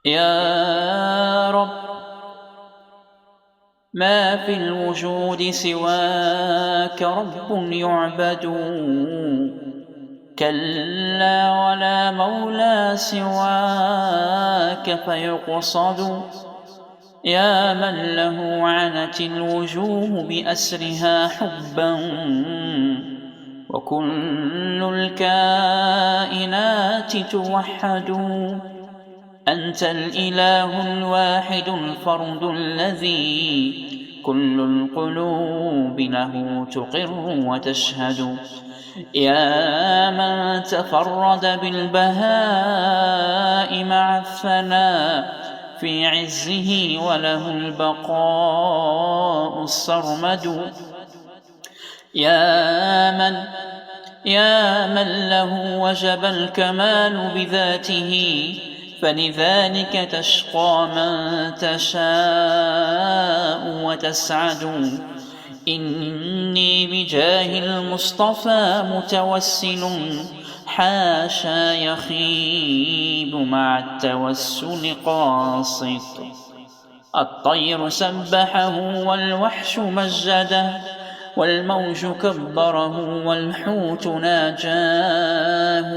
يا رب ما في الوجود سواك رب يعبد، كلا ولا مولى سواك فيقصد. يا من له عنت الوجوه بأسرها حبا، وكل الكائنات توحد. أنت الإله الواحد الفرد الذي كل القلوب له تقر وتشهد. يا من تفرد بالبهاء مع الثناء في عزه وله البقاء السرمد. يا من له وجب الكمال بذاته، فلذلك تشقى من تشاء وتسعد. إني بجاه المصطفى متوسل، حاشا يخيب مع التوسل قاصد. الطير سبحه والوحش مجده، والموج كبره والحوت ناجاه.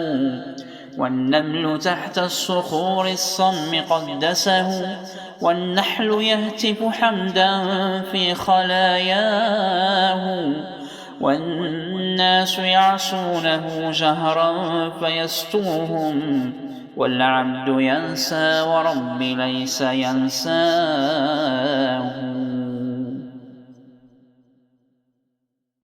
والنمل تحت الصخور الصم قدسه، والنحل يهتف حمدا في خلاياه. والناس يعصونه جهرا فيستوهم، والعبد ينسى ورب ليس ينساه.